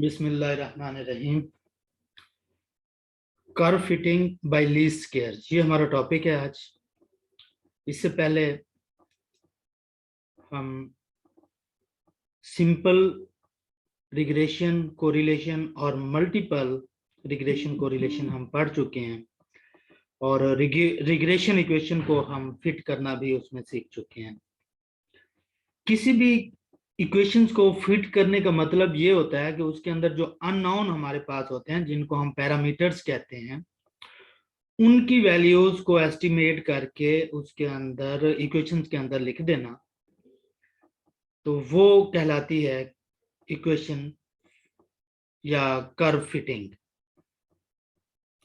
बिस्मिल्लाहिर्रहमानिर्रहीम। Curve fitting bye least square, ये हमारा टॉपिक है आज। इससे पहले हम सिंपल रिग्रेशन कोरिलेशन और मल्टीपल रिग्रेशन कोरिलेशन हम पढ़ चुके हैं और रिग्रेशन इक्वेशन को हम फिट करना भी उसमें सीख चुके हैं। किसी भी इक्वेशंस को फिट करने का मतलब ये होता है कि उसके अंदर जो अननोन हमारे पास होते हैं, जिनको हम पैरामीटर्स कहते हैं, उनकी वैल्यूज को एस्टिमेट करके उसके अंदर इक्वेशंस के अंदर लिख देना, तो वो कहलाती है इक्वेशन या कर्व फिटिंग।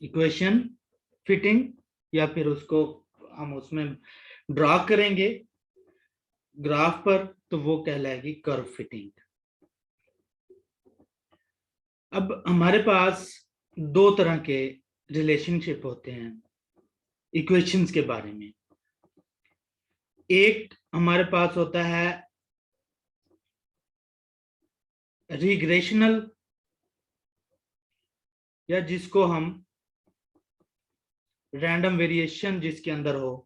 इक्वेशन फिटिंग या फिर उसको हम उसमें ड्रॉ करेंगे ग्राफ पर, तो वो कहलाएगी कर्व फिटिंग। अब हमारे पास दो तरह के रिलेशनशिप होते हैं इक्वेशंस के बारे में। एक हमारे पास होता है रिग्रेशनल, या जिसको हम रैंडम वेरिएशन जिसके अंदर हो,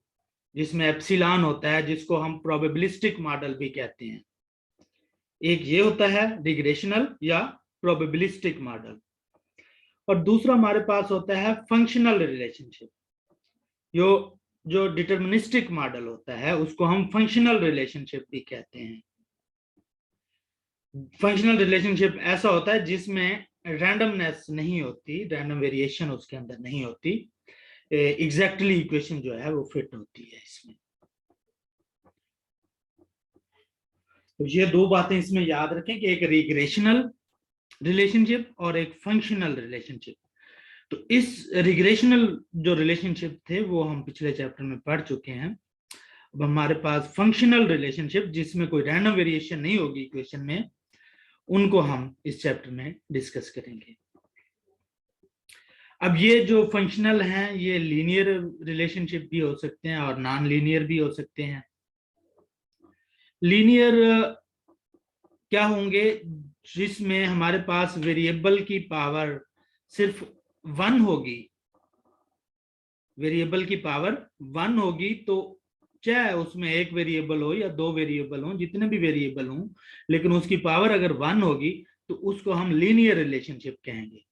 जिसमें एप्सिलॉन होता है, जिसको हम प्रोबेबिलिस्टिक मॉडल भी कहते हैं। एक ये होता है रिग्रेशनल या प्रोबेबिलिस्टिक मॉडल, और दूसरा हमारे पास होता है फंक्शनल रिलेशनशिप। जो डिटर्मिनिस्टिक मॉडल होता है उसको हम फंक्शनल रिलेशनशिप भी कहते हैं। फंक्शनल रिलेशनशिप ऐसा होता है जिसमें रैंडमनेस नहीं होती, रैंडम वेरिएशन उसके अंदर नहीं होती, एग्जैक्टली इक्वेशन जो है वो फिट होती है इसमें। तो ये दो बातें इसमें याद रखें कि एक रिग्रेशनल रिलेशनशिप और एक फंक्शनल रिलेशनशिप। तो इस रिग्रेशनल जो रिलेशनशिप थे वो हम पिछले चैप्टर में पढ़ चुके हैं। अब हमारे पास फंक्शनल रिलेशनशिप जिसमें कोई रैंडम वेरिएशन नहीं होगी इक्वेशन में, उनको हम इस चैप्टर में डिस्कस करेंगे। अब ये जो फंक्शनल हैं ये लीनियर रिलेशनशिप भी हो सकते हैं और नॉन लीनियर भी हो सकते हैं। लीनियर क्या होंगे? जिसमें हमारे पास वेरिएबल की पावर सिर्फ 1 होगी, वेरिएबल की पावर 1 होगी, तो चाहे उसमें एक वेरिएबल हो या दो वेरिएबल हो, जितने भी वेरिएबल हो, लेकिन उसकी पावर अगर 1 होगी तो उसको हम लीनियर रिलेशनशिप कहेंगे।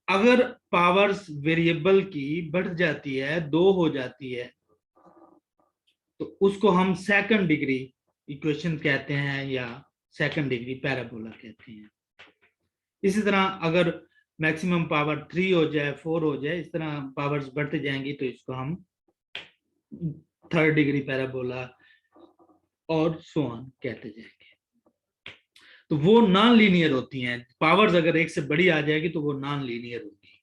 अगर पावर्स वेरिएबल की बढ़ जाती है, 2 हो जाती है, तो उसको हम सेकंड डिग्री इक्वेशन कहते हैं या सेकंड डिग्री पैराबोला कहते हैं। इसी तरह अगर मैक्सिमम पावर 3 हो जाए, 4 हो जाए, इस तरह पावर्स बढ़ते जाएंगी तो इसको हम थर्ड डिग्री पैराबोला और सो ऑन कहते जाएंगे। तो वो नॉन लीनियर होती हैं। पावर्स अगर एक से बड़ी आ जाएगी तो वो नॉन लीनियर होगी।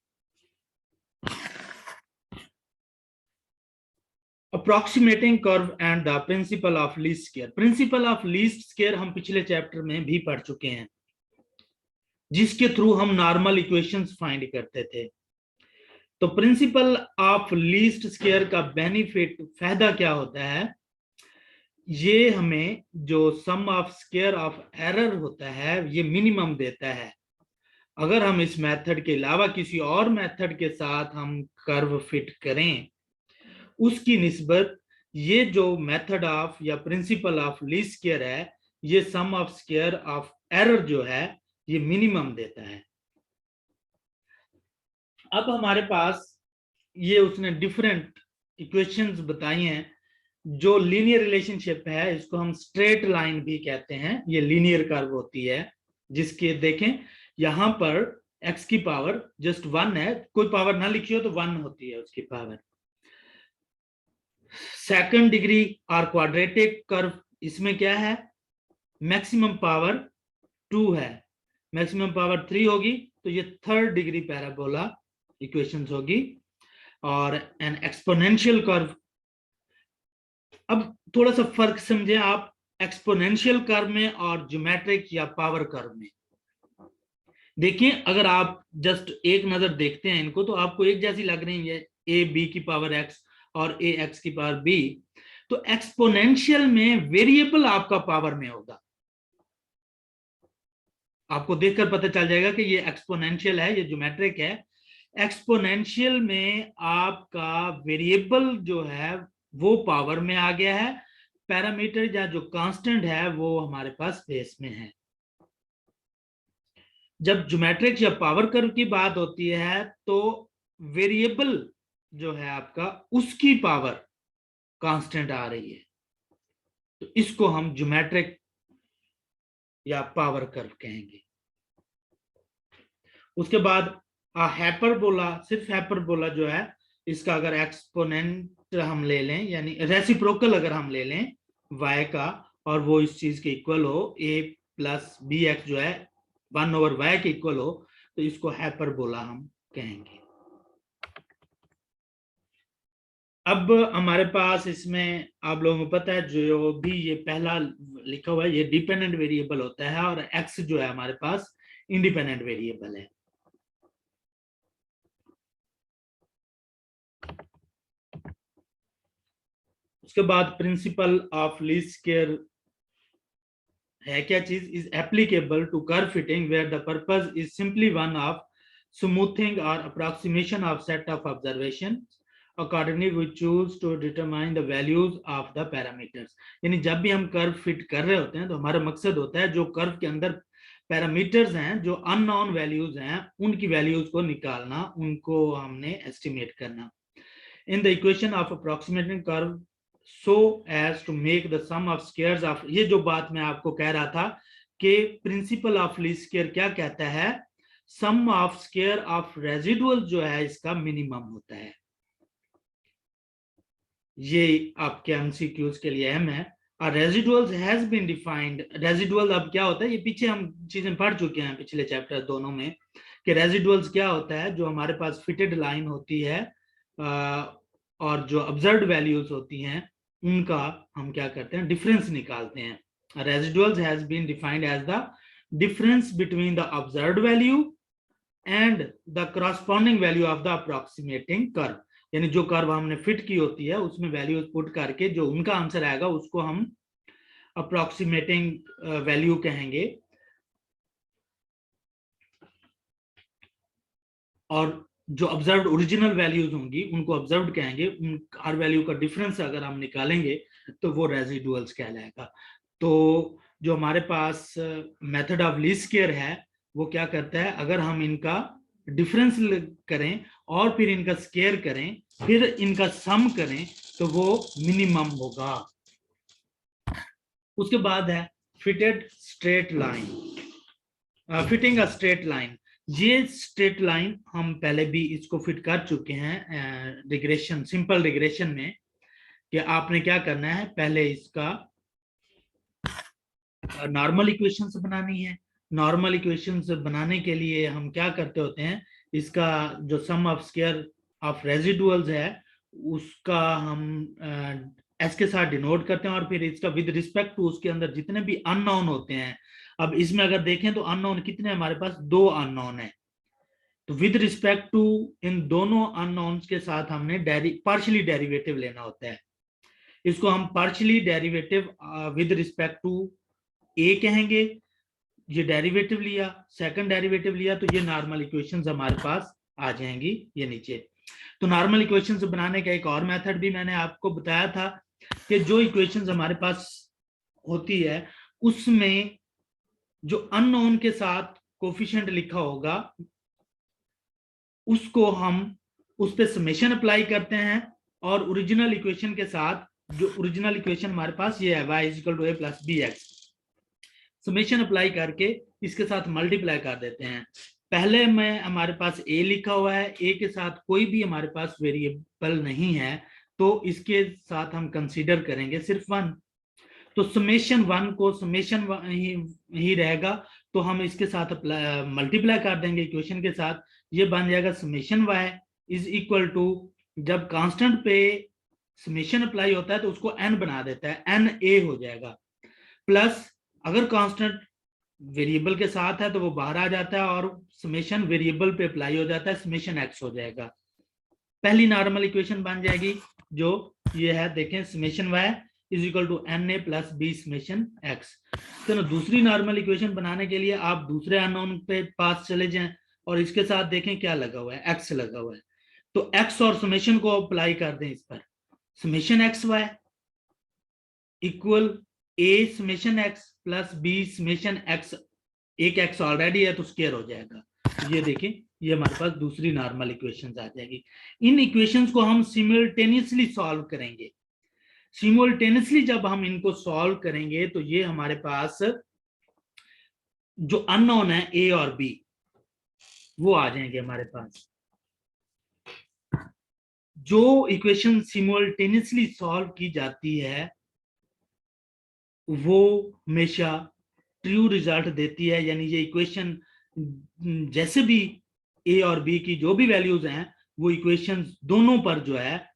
Approximating curve and the principle of least square. Principle of least square हम पिछले चैप्टर में भी पढ़ चुके हैं, जिसके थ्रू हम नॉर्मल इक्वेशंस फाइंड करते थे। तो प्रिंसिपल ऑफ लीस्ट स्क्वायर का बेनिफिट, फायदा क्या होता है? ये हमें जो सम ऑफ स्क्वायर ऑफ एरर होता है ये मिनिमम देता है। अगर हम इस मेथड के अलावा किसी और मेथड के साथ हम कर्व फिट करें, उसकी निस्बत ये जो मेथड ऑफ या प्रिंसिपल ऑफ लीस्ट स्क्वायर है, ये सम ऑफ स्क्वायर ऑफ एरर जो है ये मिनिमम देता है। अब हमारे पास ये उसने डिफरेंट इक्वेशंस बताई हैं। जो लीनियर रिलेशनशिप है इसको हम स्ट्रेट लाइन भी कहते हैं। ये लीनियर कर्व होती है जिसके देखें यहां पर x की पावर जस्ट 1 है, कोई पावर ना लिखी हो तो 1 होती है उसकी पावर। सेकंड डिग्री और क्वाड्रेटिक कर्व, इसमें क्या है? मैक्सिमम पावर 2 है, मैक्सिमम पावर 3 होगी तो ये थर्ड डिग्री पैराबोला इक्वेशंस होगी। और एन एक्सपोनेंशियल कर्व, अब थोड़ा सा फर्क समझे आप एक्सपोनेंशियल कर्व में और ज्योमेट्रिक या पावर कर्व में। देखिए अगर आप जस्ट एक नजर देखते हैं इनको तो आपको एक जैसी लग रही है, ए बी की पावर एक्स और ए एक्स की पावर बी। तो एक्सपोनेंशियल में वेरिएबल आपका पावर में होगा, आपको देखकर पता चल जाएगा कि ये एक्सपोनेंशियल है, ये ज्योमेट्रिक है। एक्सपोनेंशियल में आपका वेरिएबल जो है वो पावर में आ गया है, पैरामीटर या जो कांस्टेंट है वो हमारे पास बेस में है। जब ज्योमेट्रिक या पावर कर्व की बात होती है तो वेरिएबल जो है आपका उसकी पावर कांस्टेंट आ रही है, तो इसको हम ज्योमेट्रिक या पावर कर्व कहेंगे। उसके बाद हाइपरबोला, सिर्फ हाइपरबोला जो है इसका अगर एक्सपोनेंट हम ले लें, यानी रेसिप्रोकल अगर हम ले लें y का, और वो इस चीज के इक्वल हो, a प्लस बी एक्स जो है 1/y के इक्वल हो, तो इसको हाइपरबोला हम कहेंगे। अब हमारे पास इसमें आप लोगों को पता है जो भी ये पहला लिखा हुआ है ये डिपेंडेंट वेरिएबल होता है, और x जो है हमारे पास इंडिपेंडेंट वेरिएबल है। उसके बाद प्रिंसिपल ऑफ लीस्ट स्क्वायर है क्या चीज, is applicable to curve fitting where the purpose is simply one of smoothing और approximation of set of observation, accordingly we choose to determine the values of the parameters। यानी जब भी हम curve fit कर रहे होते हैं तो हमारा मकसद होता है जो कर्व के अंदर पैरामीटर्स हैं, जो अननोन वैल्यूज हैं, उनकी वैल्यूज को निकालना, उनको हमने एस्टिमेट करना। In the equation of approximating curve so as to make the sum of squares of, ये जो बात मैं आपको कह रहा था कि प्रिंसिपल ऑफ लीस्ट स्क्वायर क्या कहता है, सम ऑफ स्क्वायर ऑफ रेजिडुअल जो है इसका मिनिमम होता है। ये आपके एमसीक्यूज के लिए अहम है। Residuals has been defined, residual अब क्या होता है, ये पीछे हम चीजें पढ़ चुके हैं पिछले चैप्टर दोनों में, कि रेजिडुअल्स क्या होता है, जो हमारे पास फिटेड लाइन होती है और जो ऑब्जर्व्ड वैल्यूज होती हैं उनका हम क्या करते हैं, डिफरेंस निकालते हैं। Residuals has been defined as the difference between the observed value and the corresponding value of the approximating curve. यानी जो कर्व हमने फिट की होती है उसमें वैल्यूज पुट करके जो उनका आंसर आएगा उसको हम अप्रोक्सीमेटिंग वैल्यू कहेंगे, और जो ऑब्जर्व्ड ओरिजिनल वैल्यूज होंगी उनको ऑब्जर्व्ड कहेंगे। उन हर वैल्यू का डिफरेंस अगर हम निकालेंगे तो वो रेजिडुअल्स कहलाएगा। तो जो हमारे पास मेथड ऑफ लीस्ट स्क्वायर है वो क्या करता है, अगर हम इनका डिफरेंस करें और फिर इनका स्क्वायर करें, फिर इनका सम करें, तो वो मिनिमम होगा। उसके बाद है fitted straight line, fitting a straight line. ये स्ट्रेट लाइन हम पहले भी इसको फिट कर चुके हैं रिग्रेशन, सिंपल रिग्रेशन में, कि आपने क्या करना है, पहले इसका नॉर्मल इक्वेशंस बनानी है। नॉर्मल इक्वेशंस बनाने के लिए हम क्या करते होते हैं, इसका जो सम ऑफ स्क्वायर ऑफ रेजिडुअल्स है उसका हम एस के साथ डिनोट करते हैं, और फिर इसका विद रिस्पेक्ट टू उसके अंदर जितने भी अननोन होते हैं, अब इसमें अगर देखें तो अननोन कितने, हमारे पास 2 अननोन है, तो विद रिस्पेक्ट टू इन दोनों अननोन्स के साथ हमने पार्शियली डेरिवेटिव लेना होता है। इसको हम partially derivative with respect to a कहेंगे। ये डेरिवेटिव लिया, सेकंड डेरिवेटिव लिया, तो ये नॉर्मल इक्वेशंस हमारे पास आ जाएंगी ये नीचे। तो नॉर्मल इक्वेशंस बनाने का एक और मेथड भी मैंने आपको बताया था, कि जो इक्वेशंस हमारे पास होती है उसमें जो अननोन के साथ कोफिशिएंट लिखा होगा उसको हम उस पे समेशन अप्लाई करते हैं, और ओरिजिनल इक्वेशन के साथ, जो ओरिजिनल इक्वेशन हमारे पास ये है y = a + bx, summation apply करके इसके साथ मल्टीप्लाई कर देते हैं। पहले में हमारे पास a लिखा हुआ है, a के साथ कोई भी हमारे पास वेरिएबल नहीं है, तो इसके साथ हम कंसीडर करेंगे सिर्फ 1, तो समेशन 1 को समेशन ही रहेगा, तो हम इसके साथ मल्टीप्लाई कर देंगे इक्वेशन के साथ, ये बन जाएगा समेशन y = जब कांस्टेंट पे समेशन अप्लाई होता है तो उसको n बना देता है, n a हो जाएगा, प्लस अगर कांस्टेंट वेरिएबल के साथ है तो वो बाहर आ जाता है और समेशन वेरिएबल पे अप्लाई हो जाता है, समेशन x हो जाएगा। पहली नॉर्मल इक्वेशन बन जाएगी जो ये है, देखें summation y is equal to N A plus B summation X. तो दूसरी नॉर्मल इक्वेशन बनाने के लिए आप दूसरे अननोन पे पास चले जाएं और इसके साथ देखें क्या लगा हुआ है, एक्स लगा हुआ है। तो एक्स और समेशन को अप्लाई कर दें इस पर, summation x y equal a summation x plus B summation x. एक एक्स ऑलरेडी है तो स्क्वायर हो जाएगा। ये देखें, ये हमारे पास दूसरी नॉर्मल इक्वेशंस आ जाएगी। इन इक्वेशंस को हम सिमुलटेनियसली सॉल्व करेंगे। सिमुलटेनियसली जब हम इनको सॉल्व करेंगे तो ये हमारे पास जो अननोन है ए और बी वो आ जाएंगे हमारे पास। जो इक्वेशन सिमुलटेनियसली सॉल्व की जाती है वो हमेशा ट्रू रिजल्ट देती है, यानी ये इक्वेशन जैसे भी ए और बी की जो भी वैल्यूज हैं वो इक्वेशन दोनों पर जो है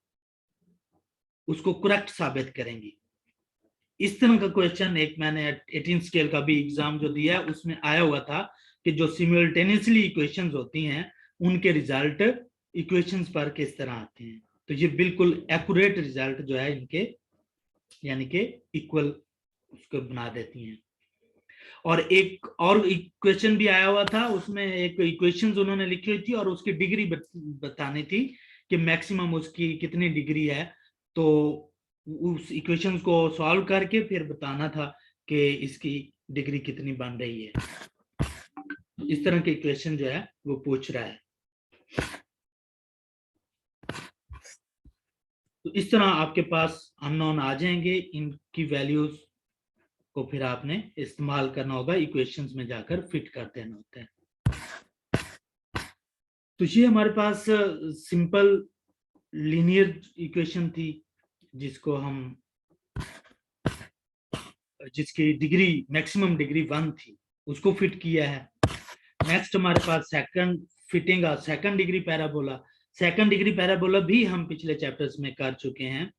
उसको करेक्ट साबित करेंगी। इस तरह का क्वेश्चन एक मैंने 18 स्केल का भी एग्जाम जो दिया है उसमें आया हुआ था कि जो सिमुलटेनियसली इक्वेशंस होती हैं उनके रिजल्ट इक्वेशंस पर किस तरह आते हैं। तो ये बिल्कुल एक्यूरेट रिजल्ट जो है इनके यानी कि इक्वल उसको बना देती हैं। और एक और इक्वेशन भी आया हुआ था, उसमें एक इक्वेशंस उन्होंने लिखी हुई थी और उसकी डिग्री बतानी थी कि मैक्सिमम उसकी कितनी डिग्री है। तो उस इक्वेशंस को सॉल्व करके फिर बताना था कि इसकी डिग्री कितनी बन रही है। इस तरह के इक्वेशन जो है वो पूछ रहा है। तो इस तरह आपके पास अननोन आ जाएंगे, इनकी वैल्यूज को फिर आपने इस्तेमाल करना होगा, इक्वेशंस में जाकर फिट कर देना होता है। तो ये हमारे पास सिंपल लीनियर इक्वेशन थी जिसकी डिग्री मैक्सिमम डिग्री 1 थी, उसको फिट किया है। नेक्स्ट हमारे पास second fitting second degree parabola. Second degree parabola भी हम पिछले चैप्टर्स में कर चुके हैं।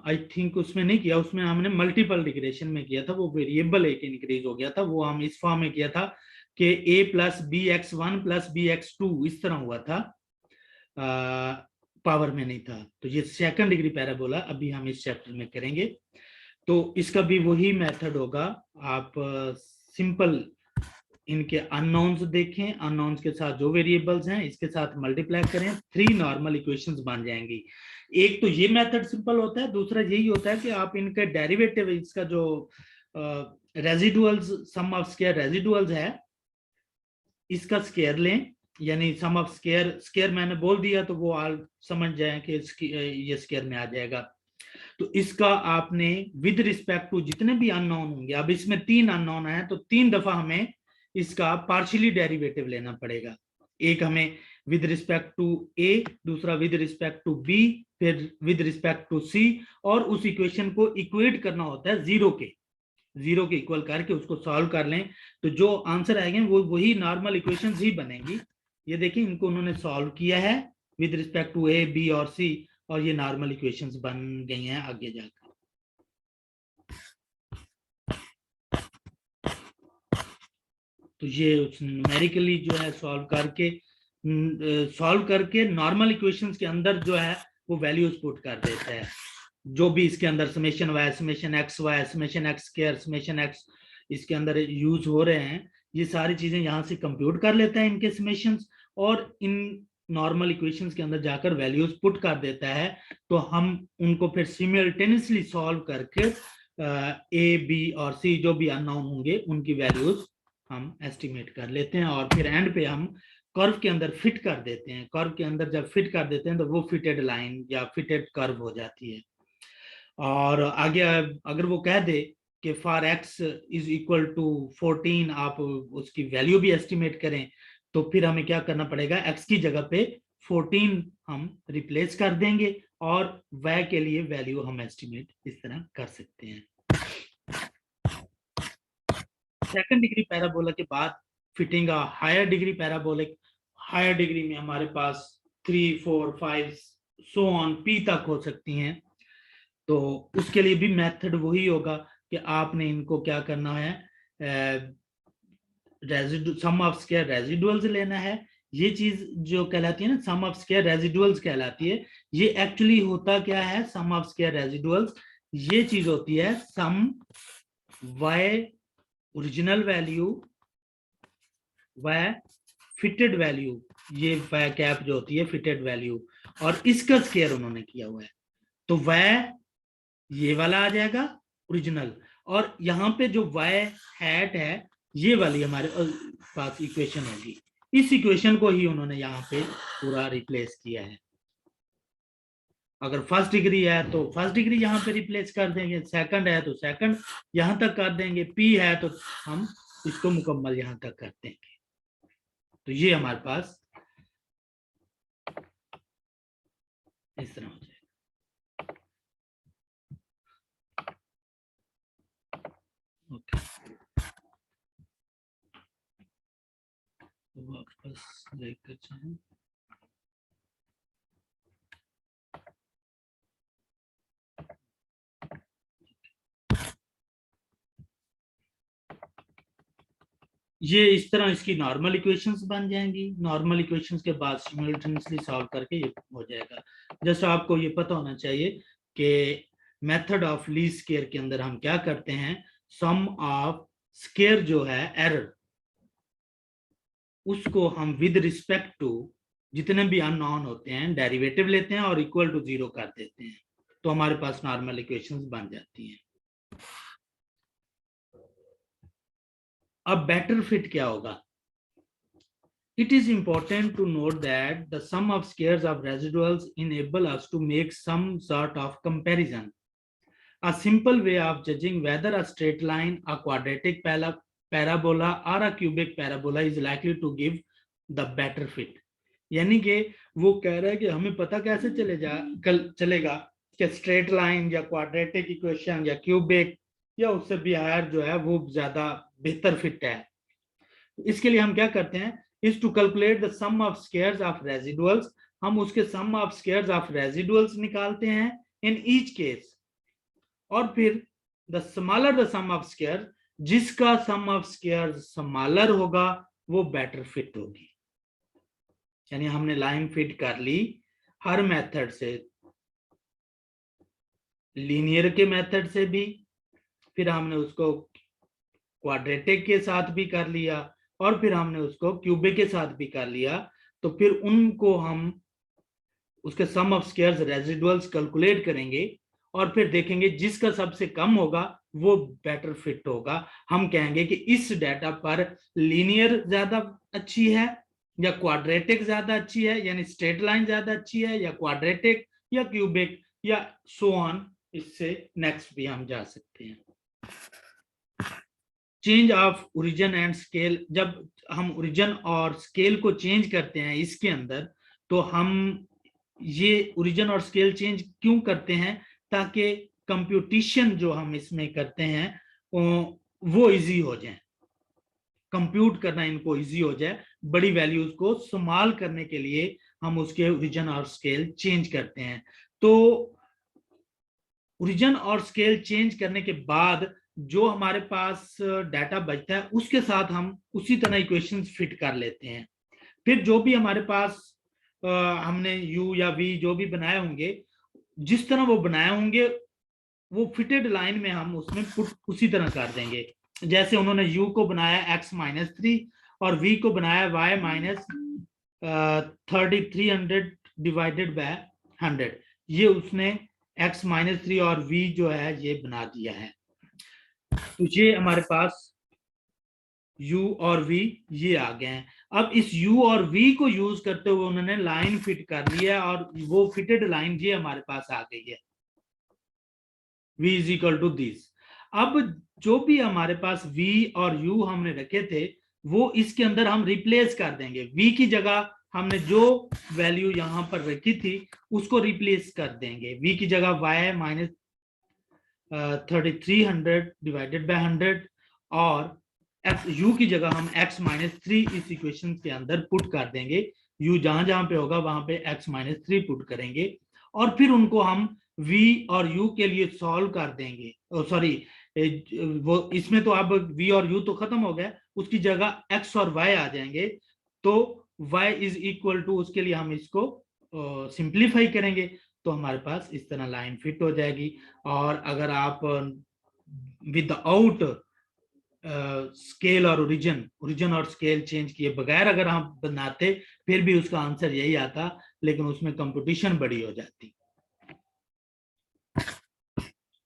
आई थिंक उसमें नहीं किया, उसमें हमने मल्टीपल डिग्रेशन में किया था, वो वेरिएबल एक इंक्रीज हो गया था, वो हम इस फॉर्म में किया था कि a plus B X 1 plus B X 2 इस तरह हुआ था, पावर में नहीं था। तो ये सेकंड डिग्री पैराबोला अभी हम इस चैप्टर में करेंगे। तो इसका भी वही मेथड होगा, आप सिंपल इनके अननोन्स देखें, अननोन्स के साथ जो वेरिएबल्स हैं इसके साथ मल्टीप्लाई करें, 3 नॉर्मल इक्वेशंस बन जाएंगी। एक तो ये मेथड सिंपल होता है, दूसरा यही होता है कि आप इनके डेरिवेटिव, इसका जो residuals some of square residuals है इसका स्क्वायर लें, यानी सम ऑफ स्क्वायर मैंने बोल दिया तो वो आप समझ जाए कि ये स्क्वायर में आ जाएगा। तो इसका आपने विद रिस्पेक्ट टू जितने भी अननोन होंगे, अब इसमें 3 अननोन है तो 3 दफा हमें इसका पार्शियली डेरिवेटिव लेना पड़ेगा। एक हमें विद रिस्पेक्ट टू ए, दूसरा विद रिस्पेक्ट टू बी, फिर विद रिस्पेक्ट टू सी, और उस इक्वेशन को इक्वेट करना होता है जीरो के इक्वल करके उसको सॉल्व कर लें तो जो आंसर आएंगे वो वही नॉर्मल इक्वेशंस ही बनेंगी। ये देखिए इनको उन्होंने सॉल्व किया है with respect to A, B और सी, और ये नॉर्मल इक्वेशंस बन गई हैं आगे जाकर। तो ये न्यूमेरिकली जो है सॉल्व करके नॉर्मल इक्वेशंस के अंदर जो है वो वैल्यूज पुट कर देता है, जो भी इसके अंदर summation Y, summation x Y, summation X square, summation X इसके अंदर यूज हो रहे हैं, ये सारी चीजें यहाँ से कंप्यूट कर लेता है इनके समेशंस, और इन नॉर्मल इक्वेशंस के अंदर जाकर वैल्यूज पुट कर देता है। तो हम उनको फिर सिमुलटेनियसली सॉल्व करके ए, बी और सी जो भी अननोन होंगे उनकी वैल्यूज हम एस्टिमेट कर लेते हैं, और फिर एंड पे हम कर्व के अंदर फिट कर देते हैं। कर्व के अंदर जब फिट कर देते हैं तो वो फिटेड लाइन या फिटेड कर्व हो जाती है। और आगे अगर वो कह दे कि for X is equal to 14, आप उसकी वैल्यू भी एस्टिमेट करें, तो फिर हमें क्या करना पड़ेगा, एक्स की जगह पे 14 हम रिप्लेस कर देंगे और y के लिए वैल्यू हम एस्टिमेट इस तरह कर सकते हैं। सेकंड डिग्री पैराबोला के बाद fitting higher degree parabolic. Higher degree में हमारे पास 3, 4, 5 सो ऑन p तक हो सकती हैं। तो उसके लिए भी मेथड वही होगा कि आपने इनको क्या करना है, सम ऑफ स्क्वायर रेजिडुअल्स लेना है, ये चीज जो कहलाती है ना सम ऑफ स्क्वायर रेजिडुअल्स कहलाती है। ये एक्चुअली होता क्या है, सम ऑफ स्क्वायर रेजिडुअल्स ये चीज होती है सम y original value y fitted value, ये y कैप जो होती है फिटेड वैल्यू, और इसका स्क्वायर उन्होंने किया हुआ है। तो y ये वाला आ जाएगा ओरिजिनल, और यहाँ पे जो y हैट है ये वाली हमारे पास इक्वेशन होगी। इस इक्वेशन को ही उन्होंने यहाँ पे पूरा रिप्लेस किया है। अगर फर्स्ट डिग्री है तो फर्स्ट डिग्री यहाँ पे रिप्लेस कर देंगे, सेकंड है तो सेकंड यहाँ तक कर देंगे, पी है तो हम इसको मुकम्मल यहाँ तक कर देंगे। तो ये हमारे पास इस तरह हो जाएगा। ओके, वापस लेकर जाएं। ये इस तरह इसकी नॉर्मल इक्वेशंस बन जाएंगी। नॉर्मल इक्वेशंस के बाद सिमुलेटेनियसली सॉल्व करके ये हो जाएगा। जस्ट आपको ये पता होना चाहिए कि मेथड ऑफ लीस्ट स्क्वायर के अंदर हम क्या करते हैं, सम ऑफ स्क्वायर जो है एरर, उसको हम विद रिस्पेक्ट टू जितने भी अननोन होते हैं डेरिवेटिव लेते हैं और इक्वल टू 0 कर देते हैं, तो हमारे पास नॉर्मल इक्वेशंस बन जाती हैं। अब बेटर फिट क्या होगा? It is important to note that the sum of squares of residuals enable us to make some sort of comparison. A simple way of judging whether a straight line, a quadratic parabola or a cubic parabola is likely to give the better fit. यानी कि वो कह रहा है कि हमें पता कैसे चलेगा कि स्ट्रेट लाइन या क्वाड्रेटिक इक्वेशन या क्यूबिक या उससे भी हायर जो है वो ज्यादा बेहतर फिट है। इसके लिए हम क्या करते हैं, is to calculate the sum of squares of residuals. हम उसके sum of squares of residuals निकालते हैं in each case, और फिर the smaller the sum of square, जिसका sum of squares smaller होगा वो better fit होगी। यानी हमने लाइन फिट कर ली हर मेथड से, लीनियर के मेथड से भी, फिर हमने उसको क्वाड्रेटिक के साथ भी कर लिया, और फिर हमने उसको क्यूबिक के साथ भी कर लिया। तो फिर उनको हम उसके सम ऑफ स्क्वायर्स रेजिडुअल्स कैलकुलेट करेंगे और फिर देखेंगे जिसका सबसे कम होगा वो बेटर फिट होगा। हम कहेंगे कि इस डाटा पर लीनियर ज्यादा अच्छी है या क्वाड्रेटिक ज्यादा अच्छी है, यानी स्ट्रेट लाइन ज्यादा अच्छी है या क्वाड्रेटिक या क्यूबिक या सो ऑन। इससे नेक्स्ट भी हम जा सकते हैं। Change of origin and scale, जब हम ओरिजिन और स्केल को चेंज करते हैं इसके अंदर, तो हम ये ओरिजिन और स्केल चेंज क्यों करते हैं? ताकि कंप्यूटेशन जो हम इसमें करते हैं वो इजी हो जाए, कंप्यूट करना इनको इजी हो जाए। बड़ी वैल्यूज को संभाल करने के लिए हम उसके ओरिजिन और स्केल चेंज करते हैं। तो ओरिजिन और स्केल चेंज करने के बाद जो हमारे पास डाटा बचता है उसके साथ हम उसी तरह इक्वेशंस फिट कर लेते हैं। फिर जो भी हमारे पास हमने u या v जो भी बनाए होंगे, जिस तरह वो बनाए होंगे वो फिटेड लाइन में हम उसमें पुट उसी तरह कर देंगे। जैसे उन्होंने u को बनाया x-3 और v को बनाया y-300 डिवाइडेड बाय 100, ये उसने x-3 और v जो है ये बना दिया है। तो ये हमारे पास u और v ये आ गए हैं। अब इस u और v को यूज करते हुए उन्होंने लाइन फिट कर लिया और वो फिटेड लाइन ये हमारे पास आ गई है, v is equal to this. अब जो भी हमारे पास v और u हमने रखे थे वो इसके अंदर हम रिप्लेस कर देंगे। v की जगह हमने जो वैल्यू यहां पर रखी थी उसको रिप्लेस कर देंगे। v की जगह y-300 डिवाइडेड बाय 100 और u की जगह हम x-3 इस इक्वेशन के अंदर पुट कर देंगे। u जहां जहां पे होगा वहां पे x-3 पुट करेंगे और फिर उनको हम v और u के लिए सॉल्व कर देंगे। सॉरी, वो इसमें तो अब v और u तो खत्म हो गया, उसकी जगह x और y आ जाएंगे। तो y इज इक्वल टू, उसके लिए हम इसको सिंप्लीफाई करेंगे तो हमारे पास इस तरह लाइन फिट हो जाएगी। और अगर आप विदाउट स्केल और ओरिजिन और स्केल चेंज किए बगैर अगर हम बनाते फिर भी उसका आंसर यही आता, लेकिन उसमें कंपटीशन बड़ी हो जाती।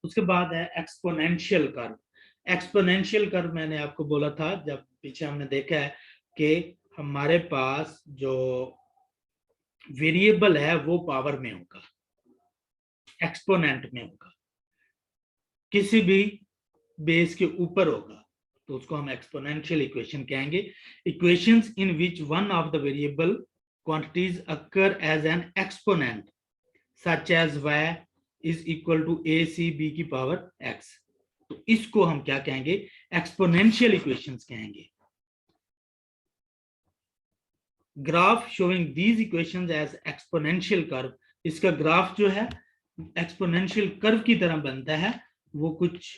उसके बाद है एक्सपोनेंशियल कर्व। एक्सपोनेंशियल कर्व मैंने आपको बोला था जब पीछे हमने देखा है कि हमारे पास जो वेरिएबल है वो पावर में होगा, एक्सपोनेंट में होगा, किसी भी बेस के ऊपर होगा, तो उसको हम एक्सपोनेंशियल इक्वेशन कहेंगे। Equations in which one of the variable quantities occur as an exponent such as y is equal to A C B की पावर x, तो इसको हम क्या कहेंगे, एक्सपोनेंशियल इक्वेशंस कहेंगे। Graph showing these equations as exponential curve, इसका graph जो है एक्सपोनेंशियल कर्व की तरह बनता है, वो कुछ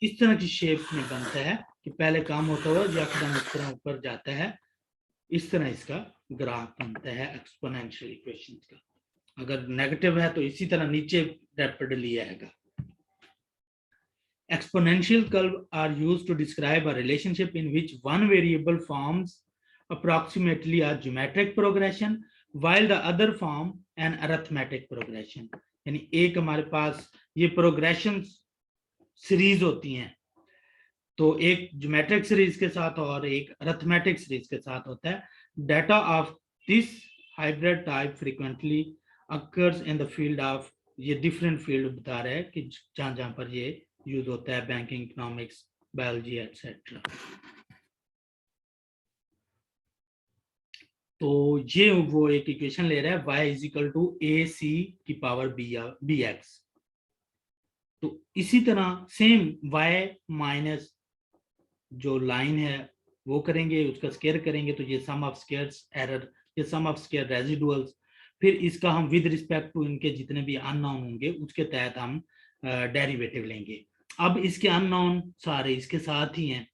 इस तरह की शेप में बनता है कि पहले काम होता हुआ यकदम इस तरह ऊपर जाता है, इस तरह इसका ग्राफ बनता है एक्सपोनेंशियल इक्वेशंस का। अगर नेगेटिव है तो इसी तरह नीचे रैपिडली आएगा। Exponential curve are used to describe a relationship in which one variable forms approximately a geometric progression while the other form an arithmetic progression। यानी एक हमारे पास ये प्रोग्रेशन सीरीज होती हैं, तो एक ज्योमेट्रिक सीरीज के साथ और एक अरिथमेटिक सीरीज के साथ होता है। Data of this hybrid type frequently occurs in the field of, ये डिफरेंट फील्ड बता रहे हैं कि जहां जहां पर ये यूज होता है, बैंकिंग, इकोनॉमिक्स, बायोलॉजी एटसेट्रा। तो ये वो एक इक्वेशन ले रहा है y is equal to A सी की पावर बी एक्स। तो इसी तरह सेम y माइनस जो लाइन है वो करेंगे, उसका स्क्वायर करेंगे तो ये सम ऑफ स्क्वायर्स एरर, ये सम ऑफ स्क्वायर रेजिडुअल्स, फिर इसका हम विद रिस्पेक्ट टू इनके जितने भी अननोन होंगे उसके तहत हम डेरिवेटिव लेंगे। अब इसके अननोन सारे इसके साथ ही हैं,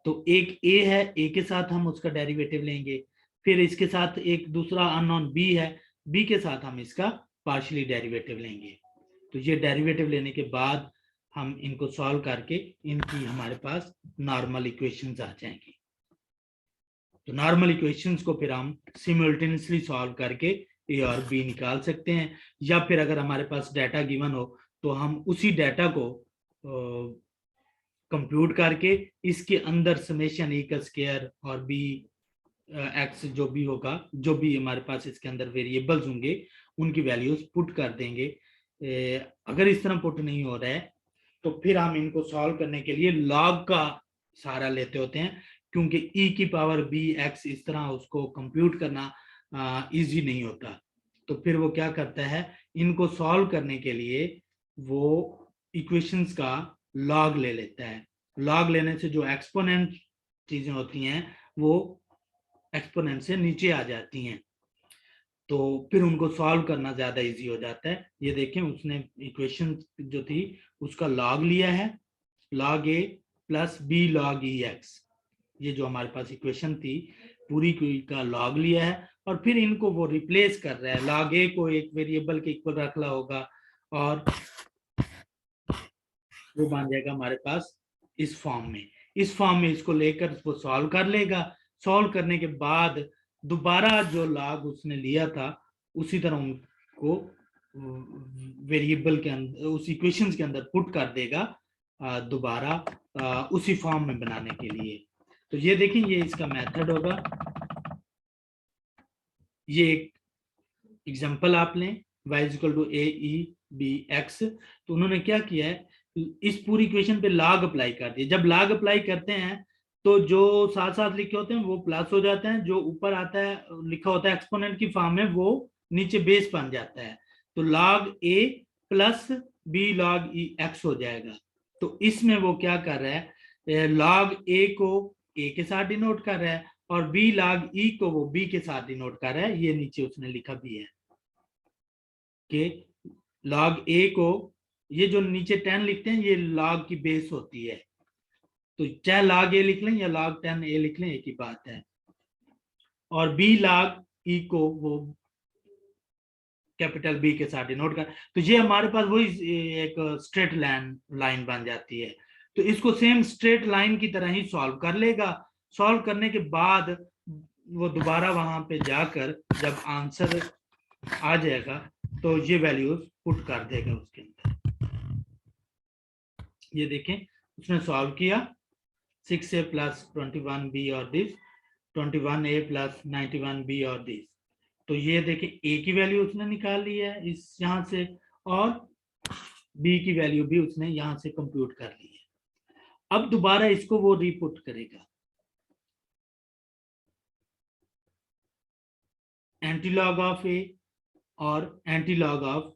तो एक a है, a के साथ हम उसका डेरिवेटिव लेंगे, फिर इसके साथ एक दूसरा अननोन b है, b के साथ हम इसका पार्शियली डेरिवेटिव लेंगे। तो ये डेरिवेटिव लेने के बाद हम इनको सॉल्व करके इनकी हमारे पास नॉर्मल इक्वेशंस आ जाएंगी। तो नॉर्मल इक्वेशंस को फिर हम सिमुलेटेनियसली सॉल्व करके ए और बी निकाल सकते हैं, या फिर अगर हमारे पास डाटा गिवन हो तो हम उसी डाटा को कंप्यूट करके इसके अंदर समेशन ए का स्क्वायर और बी एक्स जो भी होगा, जो भी हमारे पास इसके अंदर वेरिएबल्स होंगे उनकी वैल्यूज पुट कर देंगे। अगर इस तरह पुट नहीं हो रहा है तो फिर हम इनको सॉल्व करने के लिए लॉग का सहारा लेते होते हैं, क्योंकि ई की पावर बी एक्स इस तरह उसको कंप्यूट करना इजी नहीं होता। तो फिर वो क्या करता है, इनको सॉल्व करने के लिए वो इक्वेशंस का लॉग ले लेता है। लॉग लेने से जो एक्सपोनेंट चीजें होती हैं वो एक्सपोनेंट से नीचे आ जाती हैं, तो फिर उनको सॉल्व करना ज्यादा इजी हो जाता है। ये देखें उसने इक्वेशन जो थी उसका लॉग लिया है, लॉग ए प्लस बी लॉग ई एक्स, ये जो हमारे पास इक्वेशन थी पूरी का लॉग लिया है, और फिर इनको वो रिप्लेस कर रहा है। लॉग ए को एक वेरिएबल के इक्वल रखना होगा और वो बन जाएगा हमारे पास इस फॉर्म में। इस फॉर्म में इसको लेकर उसको सॉल्व कर लेगा। सॉल्व करने के बाद दोबारा जो लॉग उसने लिया था उसी तरह उनको वेरिएबल के अंदर, उस इक्वेशंस के अंदर पुट कर देगा दोबारा उसी फॉर्म में बनाने के लिए। तो ये देखें, ये इसका मेथड होगा। ये एक एग्जांपल आप लें, y is equal to A E B X. तो उन्होंने क्या किया है, इस पूरी इक्वेशन पे लॉग अप्लाई कर दिया। जब लॉग अप्लाई करते हैं तो जो साथ साथ लिखे होते हैं वो प्लस हो जाते हैं, जो ऊपर आता है लिखा होता है एक्सपोनेंट की फॉर्म में वो नीचे बेस बन जाता है। तो लॉग ए प्लस बी लॉग ई एक्स हो जाएगा। तो इसमें वो क्या कर रहा है, लॉग ए को ए के साथ डिनोट कर रहा है और बी लॉग ई को वो बी के साथ डिनोट कर रहा है। ये नीचे उसने लिखा भी है कि लॉग ए को, ये जो नीचे 10 लिखते हैं ये लॉग की बेस होती है, तो चाहे लॉग ए लिख लें या लॉग 10 ए लिख लें एक ही बात है। और बी log ई को वो कैपिटल बी के साथ डिनोट कर, तो ये हमारे पास वही एक स्ट्रेट लाइन बन जाती है। तो इसको सेम स्ट्रेट लाइन की तरह ही सॉल्व कर लेगा। सॉल्व करने के बाद वो दोबारा वहां पे जाकर जब आंसर आ जाएगा तो ये वैल्यूज पुट कर देगा उसके अंदर। ये देखें उसने सॉल्व किया 6a प्लस 21b और दिस 21a प्लस 91b और दिस। तो ये देखें ए की वैल्यू उसने निकाल ली है इस यहां से, और बी की वैल्यू भी उसने यहां से कंप्यूट कर ली है। अब दोबारा इसको वो रीपुट करेगा। एंटीलॉग ऑफ ए और एंटीलॉग ऑफ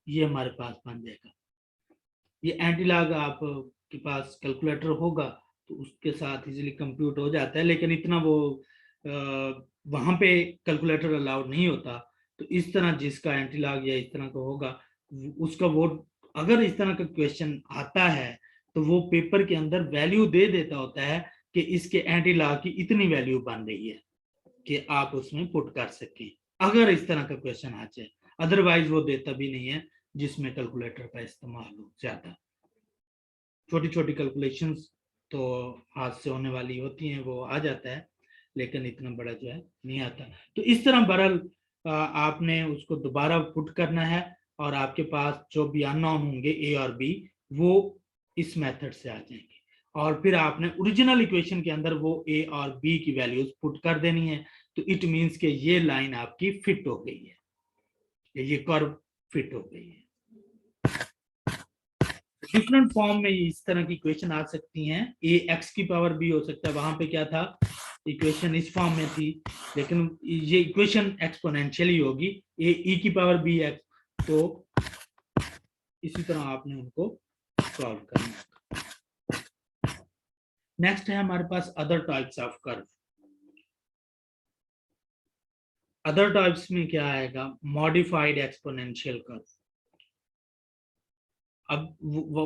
ये हमारे पास बन जाएगा। ये एंटीलॉग आप के पास कैलकुलेटर होगा तो उसके साथ इजीली कंप्यूट हो जाता है, लेकिन इतना वो वहां पे कैलकुलेटर अलाउड नहीं होता। तो इस तरह जिसका एंटीलॉग या इस तरह का होगा उसका वो, अगर इस तरह का क्वेश्चन आता है तो वो पेपर के अंदर वैल्यू दे देता होता है कि इसके एंटीलॉग की इतनी वैल्यू बन रही है कि आप उसमें पुट कर सकें, अगर इस तरह का क्वेश्चन आ जाए। अदरवाइज वो देता भी नहीं है जिसमें कैलकुलेटर का इस्तेमाल हो ज्यादा। छोटी छोटी कैलकुलेशंस तो हाथ से होने वाली होती हैं वो आ जाता है, लेकिन इतना बड़ा जो है नहीं आता। तो इस तरह बहरहाल आपने उसको दोबारा पुट करना है और आपके पास जो भी अननोन होंगे ए और बी वो इस मेथड से आ जाएंगे, और फिर आपने ओरिजिनल इक्वेशन के अंदर वो ए और बी की वैल्यूज पुट कर देनी है। तो इट मींस के ये लाइन आपकी फिट हो गई है, ये कर्व फिट हो गई है। डिफरेंट फॉर्म में इस तरह की इक्वेशन आ सकती हैं। ए एक्स की पावर बी हो सकता है, वहां पे क्या था इक्वेशन इस फॉर्म में थी, लेकिन ये इक्वेशन एक्सपोनेंशियली होगी ए ई की पावर बी एक्स। तो इसी तरह आपने उनको सॉल्व करना है। नेक्स्ट है हमारे पास other types of curve. Other types में क्या आएगा, मॉडिफाइड एक्सपोनेंशियल कर्व। अब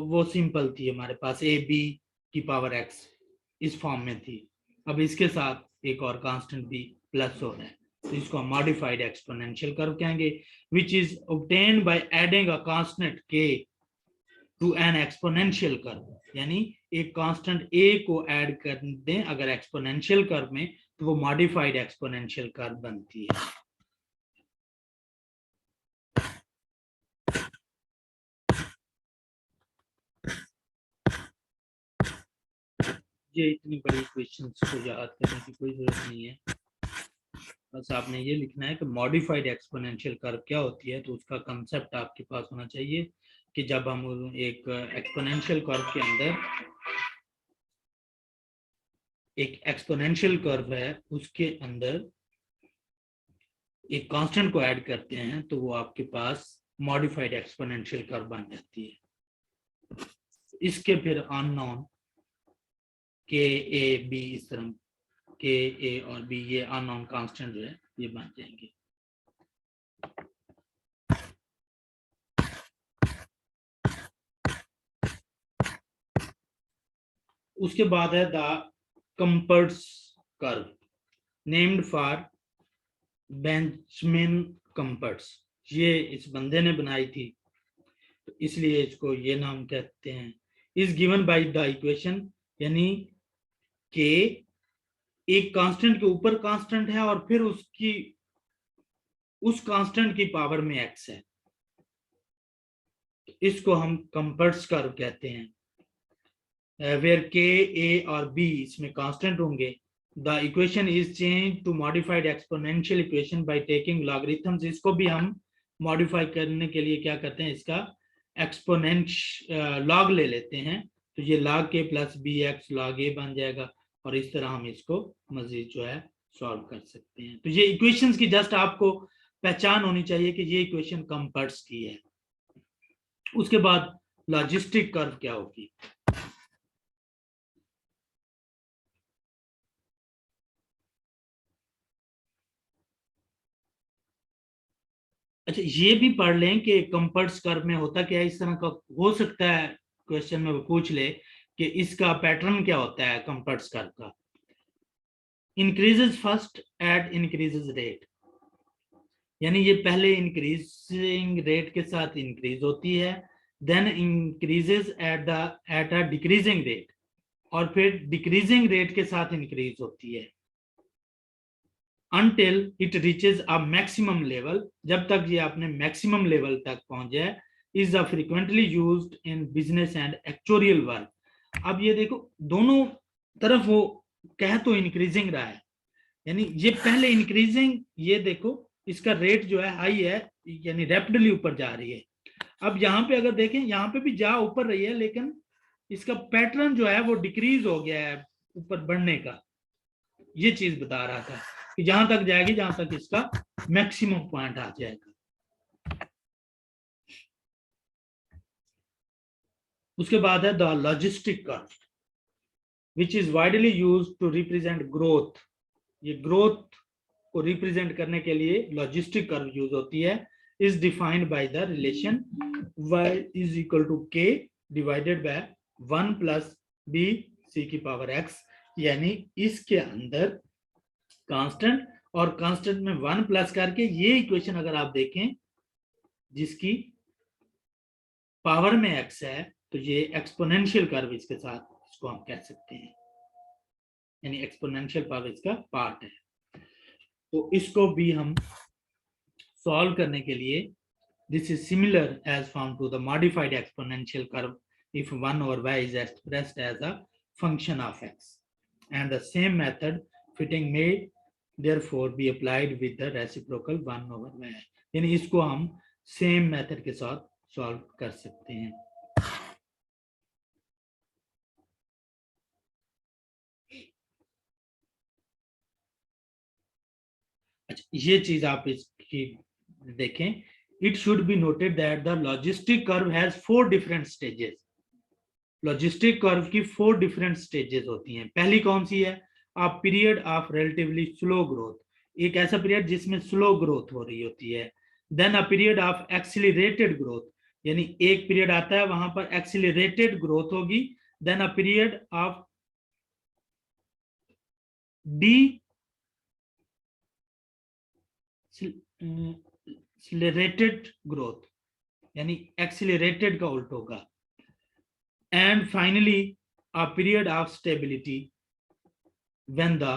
वो सिंपल थी, हमारे पास ए बी की पावर एक्स इस फॉर्म में थी। अब इसके साथ एक और कांस्टेंट बी प्लस हो रहा है, तो इसको हम मॉडिफाइड एक्सपोनेंशियल कर्व कहेंगे, which is obtained by adding a constant के टू एन एक्सपोनेंशियल कर्व। यानी एक कांस्टेंट ए को ऐड कर दें अगर एक्सपोनेंशियल कर्व में, तो वो मॉडिफाइड एक्सपोनेंशियल कर्व बनती है। ये इतनी बड़ी क्वेश्चंस को याद करने की कोई जरूरत नहीं है, बस आपने ये लिखना है कि मॉडिफाइड एक्सपोनेंशियल कर्व क्या होती है। तो उसका कंसेप्ट आपके पास होना चाहिए कि जब हम एक एक्सपोनेंशियल कर्व के अंदर, एक एक्सपोनेंशियल कर्व है उसके अंदर एक कांस्टेंट को ऐड करते हैं तो वो आपके पास मॉडिफाइड एक्सपोनेंशियल कर्व बन जाती है। इसके फिर अननोन के ए बी, इस तरह के ए और बी ये अननोन कांस्टेंट जो है ये बन जाएंगे। उसके बाद है the Gompertz curve, named for Benjamin Gompertz. ये इस बंदे ने बनाई थी तो इसलिए इसको ये नाम कहते हैं। Is given by the equation, यानी के एक कांस्टेंट के ऊपर कांस्टेंट है और फिर उसकी उस कांस्टेंट की पावर में एक्स है, इसको हम कंपर्स कर्व कहते हैं। वेयर के ए और बी इसमें कांस्टेंट होंगे। The equation is change to modified exponential equation by taking logarithms. इसको भी हम मॉडिफाई करने के लिए क्या करते हैं, इसका एक्सपोनेंश लॉग ले लेते हैं। तो ये लॉग के प्लस बी एक्स लॉग ए बन जाएगा, और इस तरह हम इसको मजीद जो है सॉल्व कर सकते हैं। तो ये इक्वेशंस की जस्ट आपको पहचान होनी चाहिए कि ये इक्वेशन कंपर्स की है। उसके बाद लॉजिस्टिक कर्व क्या होगी। अच्छा ये भी पढ़ लें कि कंपर्स कर्व में होता क्या है। इस तरह का हो सकता है क्वेश्चन में वो पूछ ले कि इसका पैटर्न क्या होता है कंपर्स कर्व का। Increases first at increases rate, यानी ये पहले इंक्रीजिंग रेट के साथ इंक्रीज होती है, then increases at a decreasing rate, और फिर डिक्रीजिंग रेट के साथ इंक्रीज होती है until it reaches a maximum level, जब तक ये अपने मैक्सिमम लेवल तक पहुंच जाए, is a frequently used in business and actuarial work. अब ये देखो दोनों तरफ वो कह तो इंक्रीजिंग रहा है, यानी ये पहले इंक्रीजिंग, ये देखो इसका रेट जो है हाई है, यानी रैपिडली ऊपर जा रही है। अब यहाँ पे अगर देखें, यहाँ पे भी जा ऊपर रही है, लेकिन इसका पैटर्न जो है वो डिक्रीज हो गया है ऊपर बढ़ने का। ये चीज बता रहा था कि जहां तक जाएगी जहां तक इसका मैक्सिमम पॉइंट आ जाएगा। उसके बाद है the logistic curve, which is widely used to represent growth. ये ग्रोथ को रिप्रेजेंट करने के लिए लॉजिस्टिक कर्व यूज होती है। Is defined by the relation y is equal to k divided by 1 plus b c की पावर x, यानी इसके अंदर कांस्टेंट और कांस्टेंट में 1 प्लस करके, ये इक्वेशन अगर आप देखें जिसकी पावर में x है, तो ये एक्सपोनेंशियल कर्व इसके साथ इसको हम कह सकते हैं, यानी एक्सपोनेंशियल पावर इसका पार्ट है। तो इसको भी हम सॉल्व करने के लिए, this is similar as form to the modified exponential curve if 1 over y is expressed as a function of x, and the same method fitting may therefore be applied with the reciprocal 1 over y, यानी इसको हम same method के साथ solve कर सकते हैं। अच्छा, ये चीज आप इसकी देखें, it should be noted that the logistic curve has 4 different stages. Logistic curve की 4 डिफरेंट स्टेजेस होती हैं। पहली कौन सी है? अ period of relatively slow growth, एक ऐसा पीरियड जिसमें स्लो ग्रोथ हो रही होती है। Then a period of accelerated growth, यानी एक पीरियड आता है वहां पर एक्सीलरेटेड ग्रोथ होगी। Then a period of decelerated growth, यानी एक्सीलरेटेड का उल्ट होगा। And finally, a period of stability when the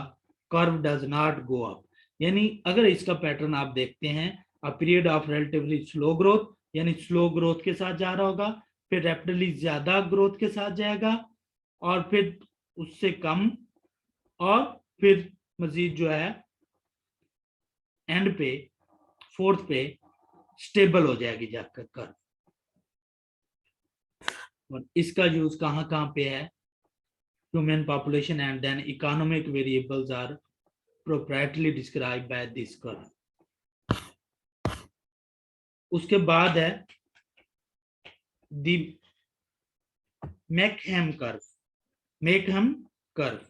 curve does not go up, यानी अगर इसका पैटर्न आप देखते हैं, a period of relatively slow growth, यानी स्लो ग्रोथ के साथ जा रहा होगा, फिर रैपिडली ज्यादा ग्रोथ के साथ जाएगा, और फिर उससे कम, और फिर मजीद जो है एंड पे, फोर्थ पे स्टेबल हो जाएगी जाकर कर्व। और इसका यूज कहाँ कहाँ पे है? Human population and then economic variables are appropriately describe by this curve. उसके बाद है the Makeham curve. Makeham curve,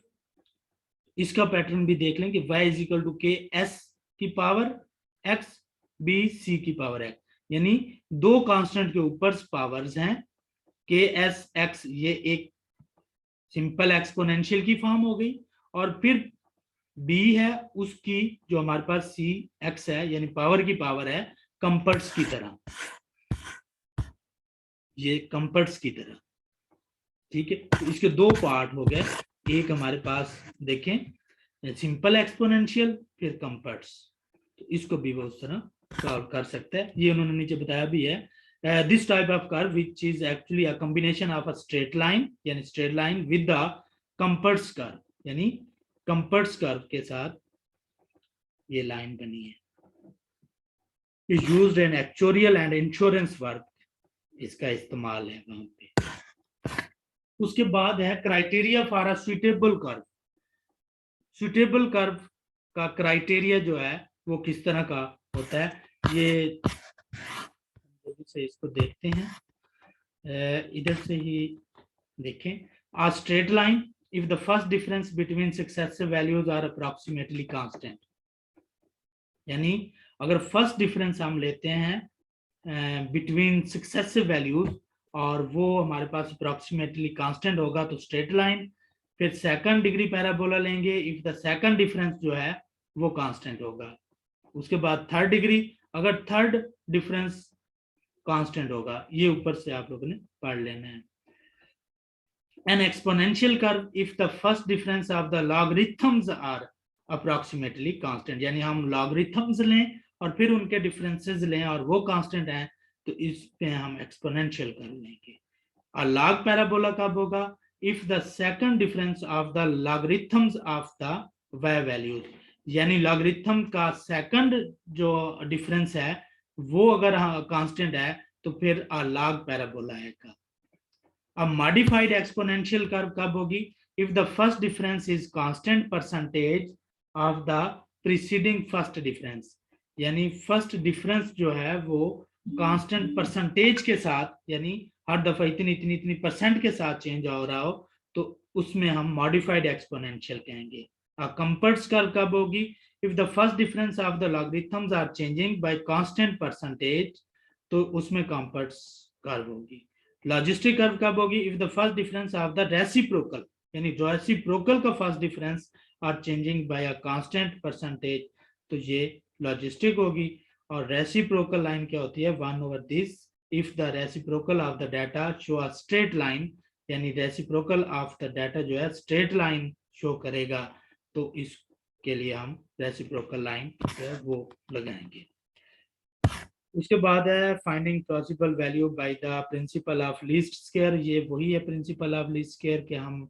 इसका पैटर्न भी देख लें कि y is equal to k s की पावर x b c की पावर x, यानी दो कांस्टेंट के ऊपर पावर्स हैं के एस एक्स, ये एक सिंपल एक्सपोनेंशियल की फॉर्म हो गई, और फिर b है उसकी जो हमारे पास सी एक्स है, यानी पावर की पावर है कंपर्ट्स की तरह, ये कंपर्ट्स की तरह। ठीक है, तो इसके दो पार्ट हो गए, एक हमारे पास देखें सिंपल एक्सपोनेंशियल, फिर कंपर्ट्स, तो इसको भी वो उस तरह सॉल्व कर सकते हैं। ये उन्होंने नीचे बताया भी है। This type of curve which is actually a combination of a straight line, यानी straight line with the Compert's curve, यानी Compert's curve के साथ ये लाइन बनी है, is used in actuarial and insurance work, इसका इस्तेमाल है वहां पे। उसके बाद है criteria for a suitable curve. Suitable curve का क्राइटेरिया जो है वो किस तरह का होता है, ये से इसको देखते हैं, इधर से ही देखें। A straight line if the first difference between successive values are approximately constant, यानी अगर फर्स्ट डिफरेंस हम लेते हैं बिटवीन सक्सेसिव वैल्यूज और वो हमारे पास अप्रॉक्सीमेटली कांस्टेंट होगा तो स्ट्रेट लाइन, फिर सेकंड डिग्री पैराबोला लेंगे इफ द सेकंड डिफरेंस जो है वो कांस्टेंट होगा। उसके बाद थर्ड डिग्री, अगर थर्ड डिफरेंस कांस्टेंट होगा। ये ऊपर से आप लोगों ने पढ़ लेना है। An exponential curve if the first difference of the logarithms are approximately constant, यानी हम logarithms लें और फिर उनके differences लें और वो constant हैं, तो इस पे हम exponential curve लेंगे। और log parabola कब होगा? If the second difference of the logarithms of the y values, यानी logarithm का second जो difference है वो अगर constant है तो फिर log parabola आएगा। A modified exponential curve कब होगी? If the first difference is constant percentage of the preceding first difference, यानी first difference जो है वो constant percentage के साथ, यानी हर दफा इतनी इतनी इतनी परसेंट के साथ चेंज हो रहा हो, तो उसमें हम modified exponential कहेंगे। Compert's curve कब होगी? If the first difference of the logarithms are changing by constant percentage, तो उसमें Compert's curve होगी। लॉजिस्टिक कर्व कब होगी? If the first difference of the reciprocal, यानी जो रेसिप्रोकल का first difference are changing by a constant percentage, तो ये लॉजिस्टिक होगी। और रेसिप्रोकल लाइन क्या होती है? 1/this if the reciprocal of the data show a straight line, यानी रेसिप्रोकल ऑफ द डाटा जो है स्ट्रेट लाइन शो करेगा, तो इसके लिए हम रेसिप्रोकल लाइन जो है वो लगाएंगे। उसके बाद है finding plausible value by the principle of least square. ये वही है प्रिंसिपल ऑफ लीस्ट स्क्वायर कि हम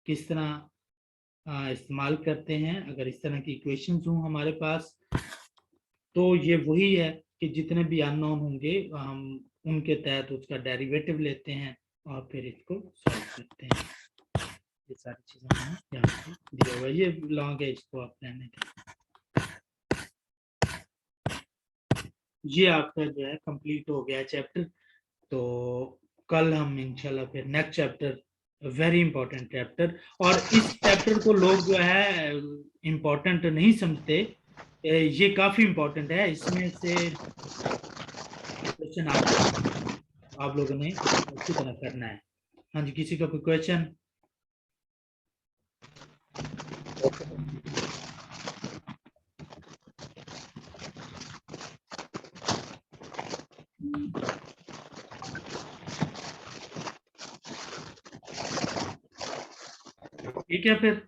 किस तरह इस्तेमाल करते हैं। अगर इस तरह की इक्वेशंस हों हमारे पास, तो ये वही है कि जितने भी अननोन होंगे हम उनके तहत उसका डेरिवेटिव लेते हैं और फिर इसको सॉल्व करते हैं। ये सारी चीजें हमें यहाँ पे दिया हुआ है। ये लॉन्ग है, इसको आप रहने दें। ये आपका जो है कंप्लीट हो गया चैप्टर। तो कल हम इंशाल्लाह फिर next chapter, very important chapter, और इस चैप्टर को लोग जो है इंपॉर्टेंट नहीं समझते, ये काफी इंपॉर्टेंट है। इसमें से क्वेश्चन आप लोगों ने अच्छी तरह करना है। हाँ जी, किसी का कोई क्वेश्चन? ठीक है फिर।